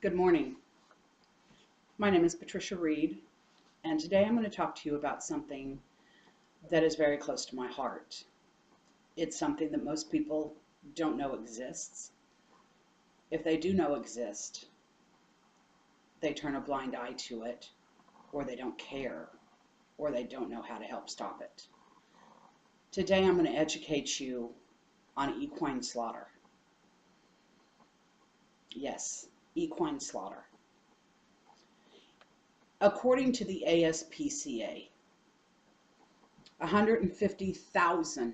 Good morning. My name is Patricia Reed, and today I'm going to talk to you about something that is very close to my heart. It's something that most people don't know exists. If they do know exist, they turn a blind eye to it, or they don't care, or they don't know how to help stop it. Today I'm going to educate you on equine slaughter. Yes, equine slaughter. According to the ASPCA, 150,000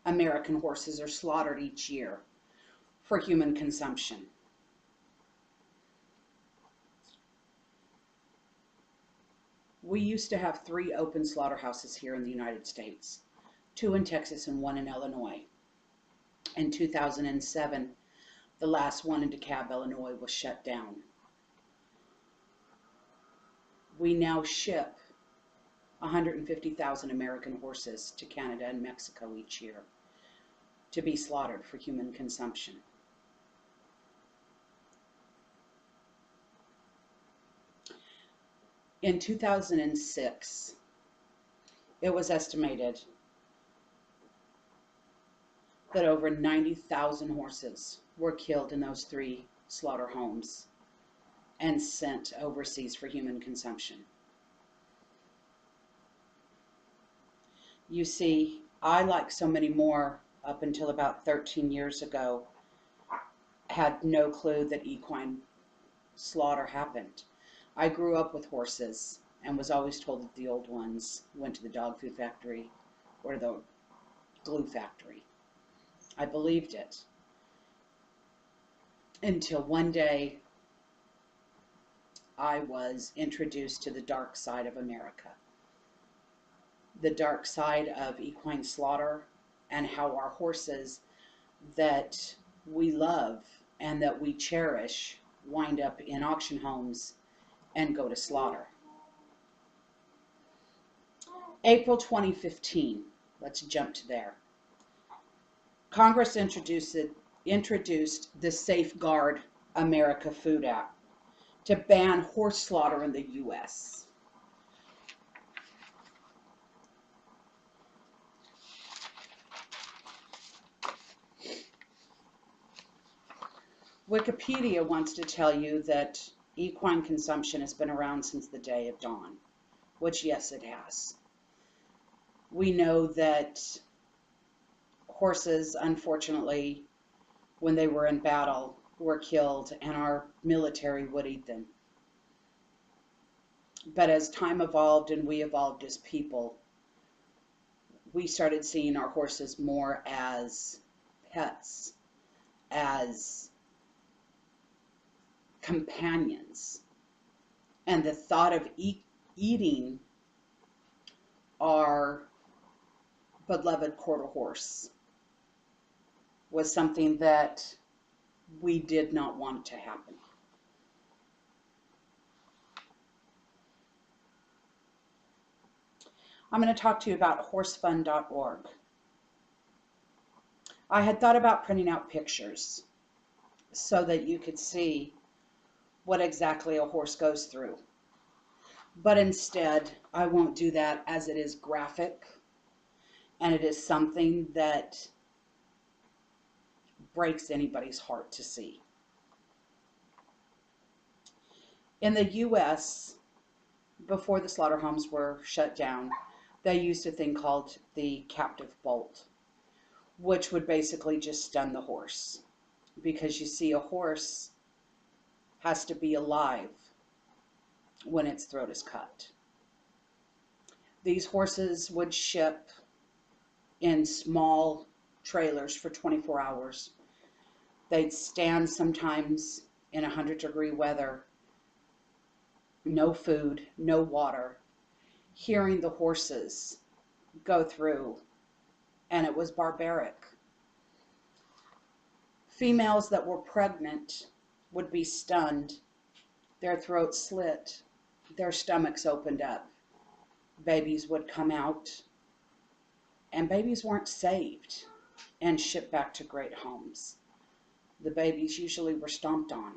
American horses are slaughtered each year for human consumption. We used to have 3 open slaughterhouses here in the United States, 2 in Texas and 1 in Illinois. In 2007, the last one in DeKalb, Illinois was shut down. We now ship 150,000 American horses to Canada and Mexico each year to be slaughtered for human consumption. In 2006, it was estimated that over 90,000 horses were killed in those 3 slaughter homes and sent overseas for human consumption. You see, I, like so many more, up until about 13 years ago, had no clue that equine slaughter happened. I grew up with horses and was always told that the old ones went to the dog food factory or the glue factory. I believed it until one day I was introduced to the dark side of America, the dark side of equine slaughter, and how our horses that we love and that we cherish wind up in auction homes and go to slaughter. April 2015, let's jump to there. Congress introduced the Safeguard America Food Act to ban horse slaughter in the U.S. Wikipedia wants to tell you that equine consumption has been around since the day of dawn, which yes, it has. We know that horses, unfortunately, when they were in battle, were killed, and our military would eat them. But as time evolved and we evolved as people, we started seeing our horses more as pets, as companions, and the thought of eating our beloved quarter horse was something that we did not want to happen. I'm going to talk to you about horsefund.org. I had thought about printing out pictures so that you could see what exactly a horse goes through. But instead, I won't do that, as it is graphic and it is something that breaks anybody's heart to see. In the U.S., before the slaughter homes were shut down, they used a thing called the captive bolt, which would basically just stun the horse. Because you see, a horse has to be alive when its throat is cut. These horses would ship in small trailers for 24 hours. They'd stand sometimes in 100-degree weather, no food, no water, hearing the horses go through, and it was barbaric. Females that were pregnant would be stunned, their throats slit, their stomachs opened up, babies would come out, and babies weren't saved and shipped back to great homes. The babies usually were stomped on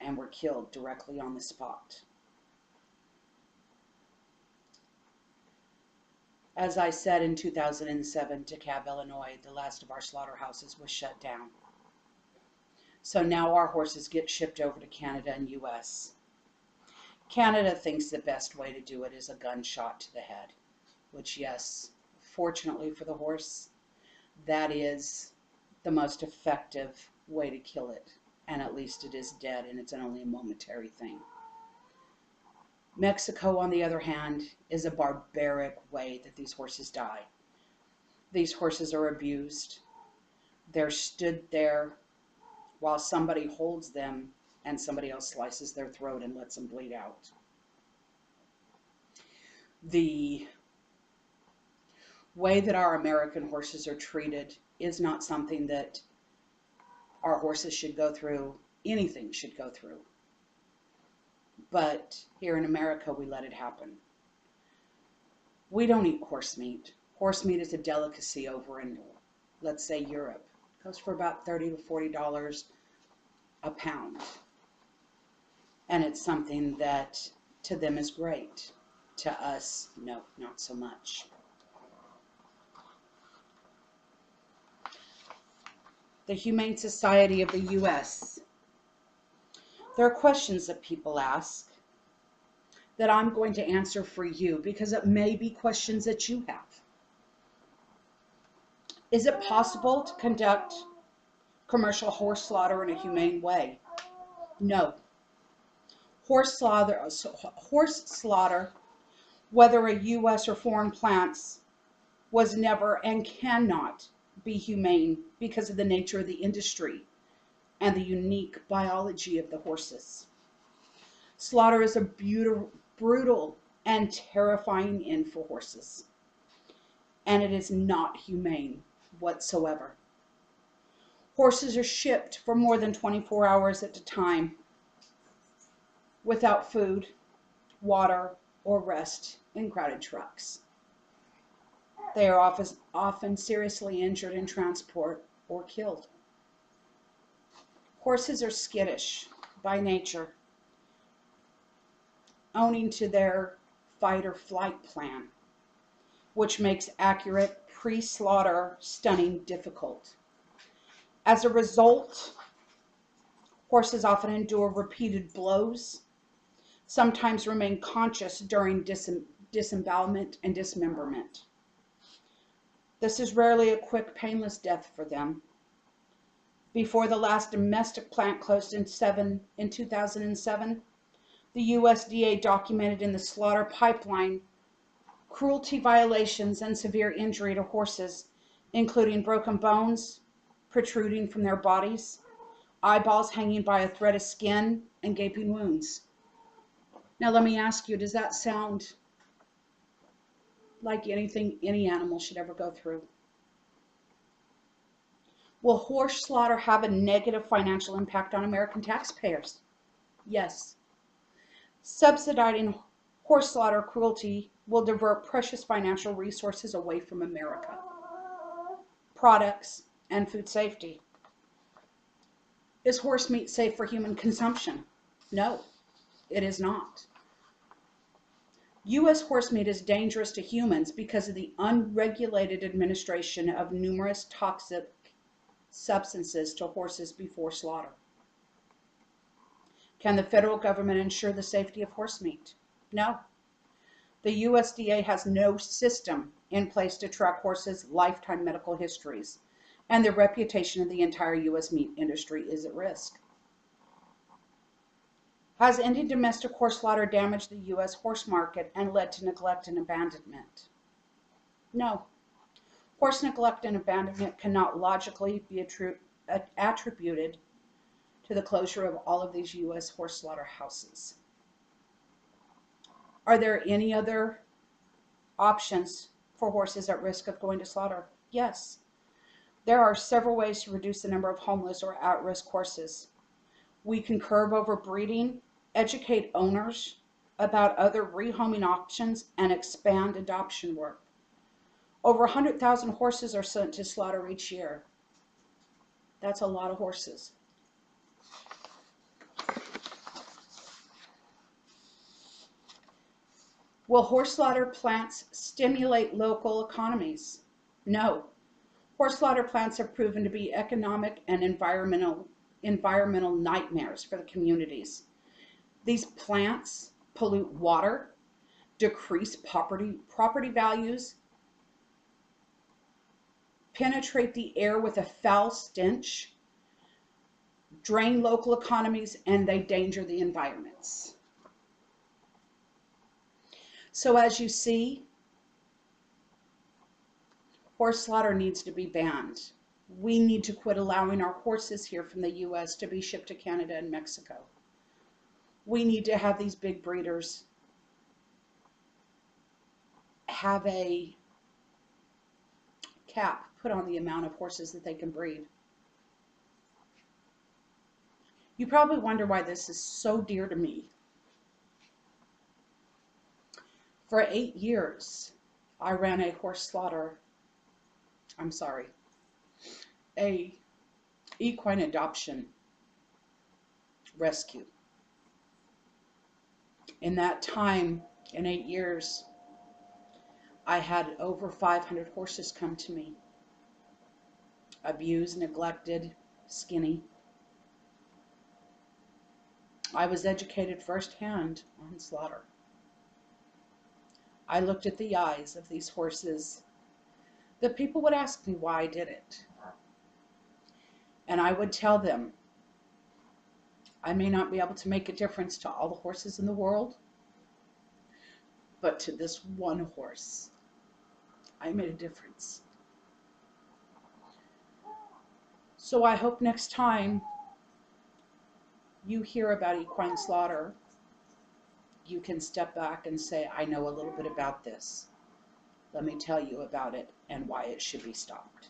and were killed directly on the spot. As I said, in 2007, DeKalb, Illinois, the last of our slaughterhouses was shut down. So now our horses get shipped over to Canada and US. Canada thinks the best way to do it is a gunshot to the head, which, yes, fortunately for the horse, that is the most effective way to kill it. And at least it is dead, and it's only a momentary thing. Mexico, on the other hand, is a barbaric way that these horses die. These horses are abused. They're stood there while somebody holds them and somebody else slices their throat and lets them bleed out. The way that our American horses are treated is not something that our horses should go through, anything should go through. But here in America, we let it happen. We don't eat horse meat. Horse meat is a delicacy over in, let's say, Europe. It goes for about $30 to $40 a pound. And it's something that to them is great. To us, no, not so much. The Humane Society of the U.S. There are questions that people ask that I'm going to answer for you because it may be questions that you have. Is it possible to conduct commercial horse slaughter in a humane way? No. Horse slaughter, whether a U.S. or foreign plants, was never and cannot be humane because of the nature of the industry and the unique biology of the horses. Slaughter is a brutal and terrifying end for horses, and it is not humane whatsoever. Horses are shipped for more than 24 hours at a time without food, water, or rest in crowded trucks. They are often seriously injured in transport or killed. Horses are skittish by nature, owing to their fight or flight plan, which makes accurate pre-slaughter stunning difficult. As a result, horses often endure repeated blows, sometimes remain conscious during disembowelment and dismemberment. This is rarely a quick, painless death for them. Before the last domestic plant closed in 2007, the USDA documented in the slaughter pipeline cruelty violations and severe injury to horses, including broken bones protruding from their bodies, eyeballs hanging by a thread of skin, and gaping wounds. Now let me ask you, does that sound like anything any animal should ever go through? Will horse slaughter have a negative financial impact on American taxpayers? Yes. Subsidizing horse slaughter cruelty will divert precious financial resources away from America, products, and food safety. Is horse meat safe for human consumption? No, it is not. U.S. horse meat is dangerous to humans because of the unregulated administration of numerous toxic substances to horses before slaughter. Can the federal government ensure the safety of horse meat? No. The USDA has no system in place to track horses' lifetime medical histories, and the reputation of the entire U.S. meat industry is at risk. Has ending domestic horse slaughter damaged the U.S. horse market and led to neglect and abandonment? No. Horse neglect and abandonment cannot logically be attributed to the closure of all of these U.S. horse slaughterhouses. Are there any other options for horses at risk of going to slaughter? Yes. There are several ways to reduce the number of homeless or at-risk horses. We can curb overbreeding, educate owners about other rehoming options, and expand adoption work. Over 100,000 horses are sent to slaughter each year. That's a lot of horses. Will horse slaughter plants stimulate local economies? No. Horse slaughter plants have proven to be economic and environmental nightmares for the communities. These plants pollute water, decrease property values, penetrate the air with a foul stench, drain local economies, and they danger the environments. So as you see, horse slaughter needs to be banned. We need to quit allowing our horses here from the US to be shipped to Canada and Mexico. We need to have these big breeders have a cap put on the amount of horses that they can breed. You probably wonder why this is so dear to me. For 8 years, I ran a a equine adoption rescue. In that time, in 8 years, I had over 500 horses come to me. Abused, neglected, skinny. I was educated firsthand on slaughter. I looked at the eyes of these horses. The people would ask me why I did it. And I would tell them, I may not be able to make a difference to all the horses in the world, but to this one horse, I made a difference. So I hope next time you hear about equine slaughter, you can step back and say, I know a little bit about this. Let me tell you about it and why it should be stopped.